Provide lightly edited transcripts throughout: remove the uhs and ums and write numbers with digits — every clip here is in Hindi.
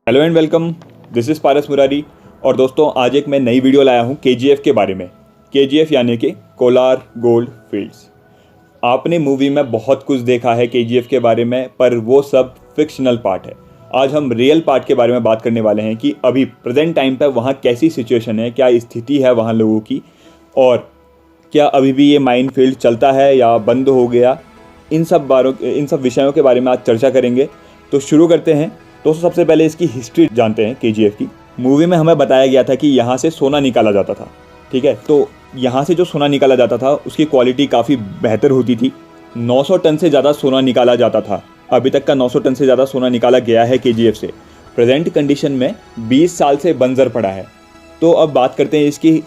Hello and welcome, this is Paras Murari. और दोस्तों, आज एक मैं नई वीडियो लाया हूँ केजीएफ के बारे में। केजीएफ यानी कि कोलार गोल्ड फील्ड्स। आपने मूवी में बहुत कुछ देखा है केजीएफ के बारे में, पर वो सब फिक्शनल पार्ट है। आज हम रियल पार्ट के बारे में बात करने वाले हैं कि अभी प्रेजेंट टाइम पर वहाँ कैसी सिचुएशन है, क्या स्थिति है वहाँ लोगों की, और क्या अभी भी ये माइन फील्ड चलता है या बंद हो गया। इन सब विषयों के बारे में आज चर्चा करेंगे। तो शुरू करते हैं। दोस्तों, सबसे पहले इसकी हिस्ट्री जानते हैं केजीएफ की। मूवी में हमें बताया गया था कि यहाँ से सोना निकाला जाता था, ठीक है। तो यहाँ से जो सोना निकाला जाता था उसकी क्वालिटी काफ़ी बेहतर होती थी। 900 टन से ज़्यादा सोना निकाला जाता था। अभी तक का 900 टन से ज़्यादा सोना निकाला गया है केजीएफ से। प्रेजेंट कंडीशन में 20 साल से बंजर पड़ा है। तो अब बात करते हैं इसकी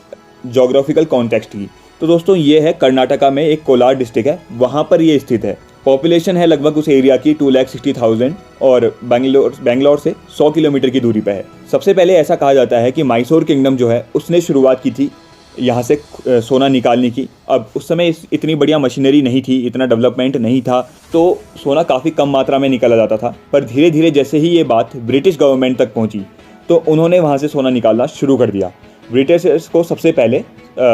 जोग्राफिकल कॉन्टेक्स्ट की। तो दोस्तों, ये है कर्नाटका में एक कोलार डिस्ट्रिक्ट है, वहाँ पर ये स्थित है। पॉपुलेशन है लगभग उस एरिया की 2,60,000 और बेंगलोर से 100 किलोमीटर की दूरी पर है। सबसे पहले ऐसा कहा जाता है कि मैसूर किंगडम जो है उसने शुरुआत की थी यहाँ से सोना निकालने की। अब उस समय इतनी बढ़िया मशीनरी नहीं थी, इतना डेवलपमेंट नहीं था, तो सोना काफ़ी कम मात्रा में निकाला जाता था। पर धीरे धीरे जैसे ही ये बात ब्रिटिश गवर्नमेंट तक पहुँची तो उन्होंने वहाँ से सोना निकालना शुरू कर दिया। ब्रिटिशर्स को सबसे पहले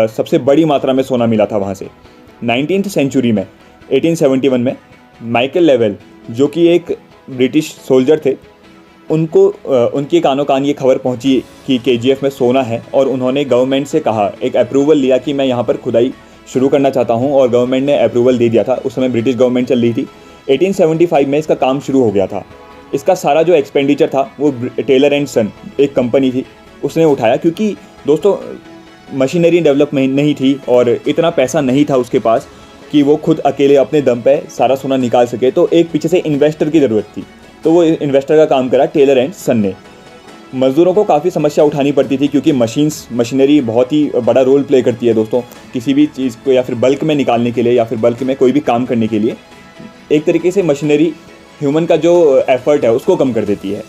सबसे बड़ी मात्रा में सोना मिला था वहाँ से। 19th सेंचुरी में 1871 में माइकल लेवल, जो कि एक ब्रिटिश सोल्जर थे, उनके कानों कान ये खबर पहुंची कि केजीएफ में सोना है, और उन्होंने गवर्नमेंट से कहा, एक अप्रूवल लिया कि मैं यहाँ पर खुदाई शुरू करना चाहता हूँ, और गवर्नमेंट ने अप्रूवल दे दिया था। उस समय ब्रिटिश गवर्नमेंट चल रही थी। 1875 में इसका काम शुरू हो गया था। इसका सारा जो एक्सपेंडिचर था वो टेलर एंड सन एक कंपनी थी उसने उठाया, क्योंकि दोस्तों मशीनरी डेवलपमेंट नहीं थी और इतना पैसा नहीं था उसके पास कि वो खुद अकेले अपने दम पे सारा सोना निकाल सके। तो एक पीछे से इन्वेस्टर की ज़रूरत थी, तो वो इन्वेस्टर का काम करा टेलर एंड सन ने। मज़दूरों को काफ़ी समस्या उठानी पड़ती थी, क्योंकि मशीनरी बहुत ही बड़ा रोल प्ले करती है दोस्तों, किसी भी चीज़ को या फिर बल्क में निकालने के लिए या फिर बल्क में कोई भी काम करने के लिए। एक तरीके से मशीनरी ह्यूमन का जो एफर्ट है उसको कम कर देती है।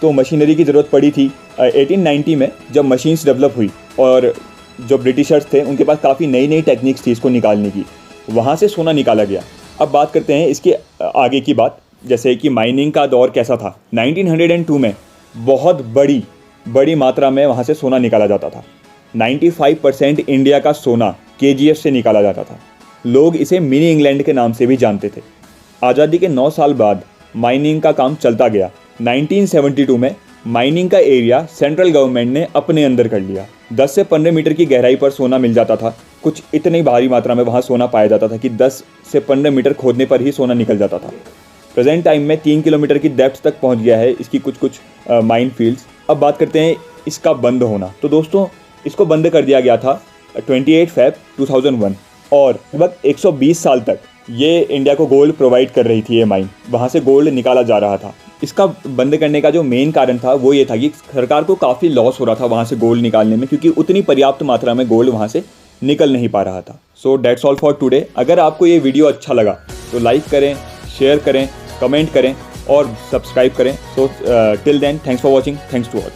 तो मशीनरी की ज़रूरत पड़ी थी। 1890 में जब मशीन्स डेवलप हुई और जो ब्रिटिशर्स थे उनके पास काफ़ी नई नई टेक्निक्स थी इसको निकालने की, वहाँ से सोना निकाला गया। अब बात करते हैं इसके आगे की बात, जैसे कि माइनिंग का दौर कैसा था। 1902 में बहुत बड़ी मात्रा में वहाँ से सोना निकाला जाता था। 95% इंडिया का सोना केजीएफ से निकाला जाता था। लोग इसे मिनी इंग्लैंड के नाम से भी जानते थे। आज़ादी के 9 साल बाद माइनिंग का काम चलता गया। 1972 में माइनिंग का एरिया सेंट्रल गवर्नमेंट ने अपने अंदर कर लिया। 10 से 15 मीटर की गहराई पर सोना मिल जाता था। कुछ इतनी भारी मात्रा में वहाँ सोना पाया जाता था कि 10 से 15 मीटर खोदने पर ही सोना निकल जाता था। प्रेजेंट टाइम में 3 किलोमीटर की डेप्थ तक पहुँच गया है इसकी कुछ माइन फील्ड्स। अब बात करते हैं इसका बंद होना। तो दोस्तों, इसको बंद कर दिया गया था 28 Feb 2001, और लगभग 120 साल तक ये इंडिया को गोल्ड प्रोवाइड कर रही थी। ये माइन, वहाँ से गोल्ड निकाला जा रहा था। इसका बंद करने का जो मेन कारण था वो ये था कि सरकार को काफ़ी लॉस हो रहा था वहाँ से गोल्ड निकालने में, क्योंकि उतनी पर्याप्त मात्रा में गोल्ड वहाँ से निकल नहीं पा रहा था। So that's all for today. अगर आपको ये वीडियो अच्छा लगा तो लाइक करें, शेयर करें, कमेंट करें और सब्सक्राइब करें। So till then, thanks for watching, thanks to all.